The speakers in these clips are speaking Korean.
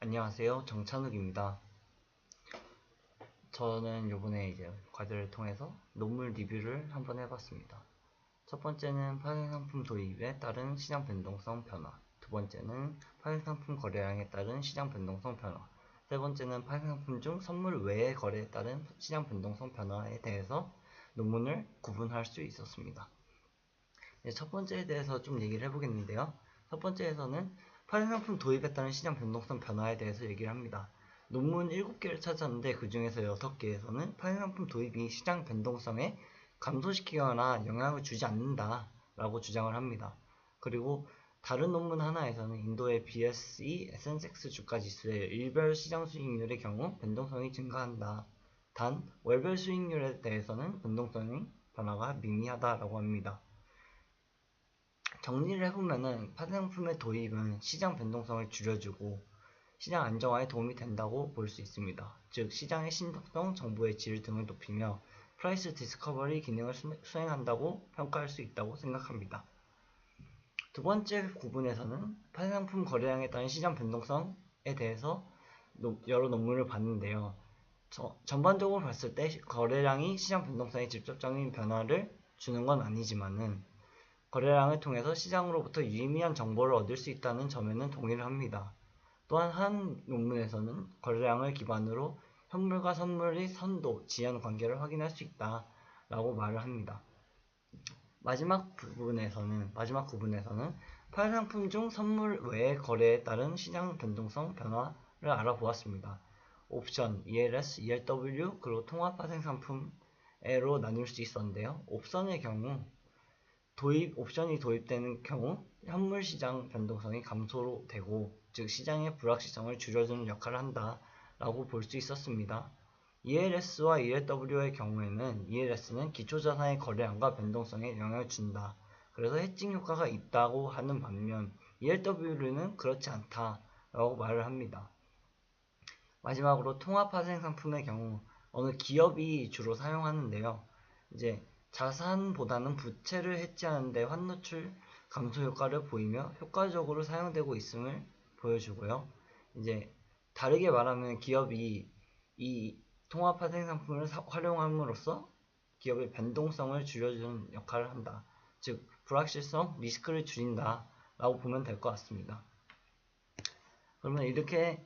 안녕하세요. 정찬욱입니다. 저는 요번에 이제 과제를 통해서 논문 리뷰를 한번 해봤습니다. 첫 번째는 파생상품 도입에 따른 시장 변동성 변화, 두 번째는 파생상품 거래량에 따른 시장 변동성 변화, 세 번째는 파생상품 중 선물 외의 거래에 따른 시장 변동성 변화에 대해서 논문을 구분할 수 있었습니다. 첫 번째에 대해서 좀 얘기를 해보겠는데요. 첫 번째에서는 파생상품 도입에 따른 시장 변동성 변화에 대해서 얘기를 합니다. 논문 7개를 찾았는데 그 중에서 6개에서는 파생상품 도입이 시장 변동성에 감소시키거나 영향을 주지 않는다 라고 주장을 합니다. 그리고 다른 논문 하나에서는 인도의 BSE 에센섹스 주가지수의 일별 시장 수익률의 경우 변동성이 증가한다. 단 월별 수익률에 대해서는 변동성의 변화가 미미하다라고 합니다. 정리를 해보면은 파생상품의 도입은 시장 변동성을 줄여주고 시장 안정화에 도움이 된다고 볼 수 있습니다. 즉 시장의 신속성, 정보의 질 등을 높이며 프라이스 디스커버리 기능을 수행한다고 평가할 수 있다고 생각합니다. 두 번째 구분에서는 파생상품 거래량에 따른 시장 변동성에 대해서 여러 논문을 봤는데요. 전반적으로 봤을 때 거래량이 시장 변동성에 직접적인 변화를 주는 건 아니지만은 거래량을 통해서 시장으로부터 유의미한 정보를 얻을 수 있다는 점에는 동의를 합니다. 또한 한 논문에서는 거래량을 기반으로 현물과 선물의 선도, 지연 관계를 확인할 수 있다 라고 말을 합니다. 마지막 구분에서는 파생상품 중 선물 외의 거래에 따른 시장 변동성 변화를 알아보았습니다. 옵션, ELS, ELW, 그리고 통합 파생상품으로 나눌 수 있었는데요. 옵션의 경우 옵션이 도입되는 경우 현물 시장 변동성이 감소되고 즉 시장의 불확실성을 줄여주는 역할을 한다 라고 볼 수 있었습니다. ELS와 ELW의 경우에는 ELS는 기초자산의 거래량과 변동성에 영향을 준다. 그래서 해칭 효과가 있다고 하는 반면 ELW는 그렇지 않다 라고 말을 합니다. 마지막으로 통합 파생 상품의 경우 어느 기업이 주로 사용하는데요. 이제 자산보다는 부채를 해지하는 데 환노출 감소 효과를 보이며 효과적으로 사용되고 있음을 보여주고요. 이제 다르게 말하면 기업이 이 통합 파생 상품을 활용함으로써 기업의 변동성을 줄여주는 역할을 한다. 즉 불확실성, 리스크를 줄인다 라고 보면 될 것 같습니다. 그러면 이렇게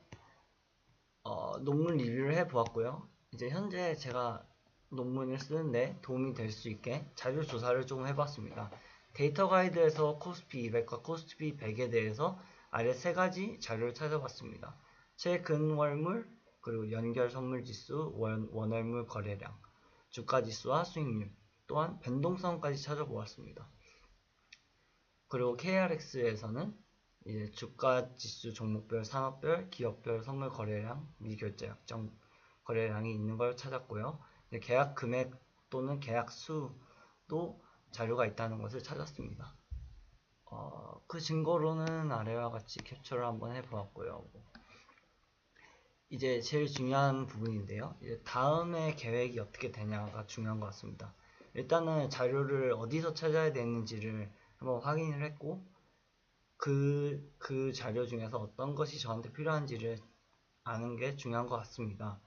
논문 리뷰를 해보았고요. 이제 현재 제가 논문을 쓰는데 도움이 될 수 있게 자료 조사를 좀 해봤습니다. 데이터 가이드에서 코스피 200과 코스피 100에 대해서 아래 세 가지 자료를 찾아봤습니다. 최근월물, 그리고 연결 선물 지수, 원월물 거래량, 주가 지수와 수익률, 또한 변동성까지 찾아보았습니다. 그리고 KRX에서는 이제 주가 지수 종목별, 산업별, 기업별 선물 거래량, 미결제 약정 거래량이 있는 걸 찾았고요. 계약 금액 또는 계약 수도 자료가 있다는 것을 찾았습니다. 그 증거로는 아래와 같이 캡처를 한번 해보았고요. 이제 제일 중요한 부분인데요. 이제 다음에 계획이 어떻게 되냐가 중요한 것 같습니다. 일단은 자료를 어디서 찾아야 되는지를 한번 확인을 했고 그 자료 중에서 어떤 것이 저한테 필요한지를 아는 게 중요한 것 같습니다.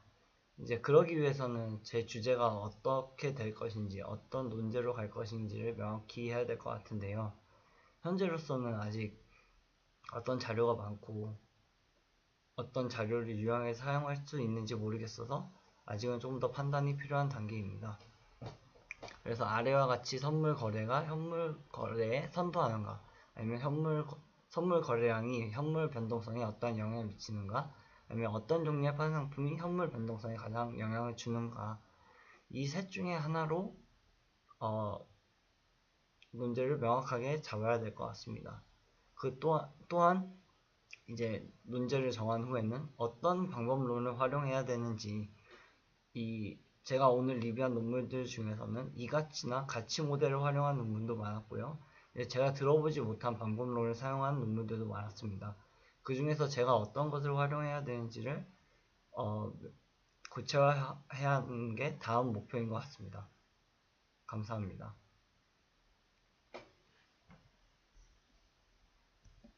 이제 그러기 위해서는 제 주제가 어떻게 될 것인지, 어떤 논제로 갈 것인지를 명확히 해야 될 것 같은데요. 현재로서는 아직 어떤 자료가 많고 어떤 자료를 유용하게 사용할 수 있는지 모르겠어서 아직은 좀 더 판단이 필요한 단계입니다. 그래서 아래와 같이 선물 거래가 현물 거래에 선도하는가, 아니면 선물 거래량이 현물 변동성에 어떠한 영향을 미치는가, 아니면 어떤 종류의 파생 상품이 현물 변동성에 가장 영향을 주는가, 이 셋 중에 하나로 문제를 명확하게 잡아야 될 것 같습니다. 또한 이제 문제를 정한 후에는 어떤 방법론을 활용해야 되는지, 제가 오늘 리뷰한 논문들 중에서는 이가치나 가치 모델을 활용한 논문도 많았고요. 제가 들어보지 못한 방법론을 사용한 논문들도 많았습니다. 그 중에서 제가 어떤 것을 활용해야 되는지를 구체화해야 하는 게 다음 목표인 것 같습니다. 감사합니다.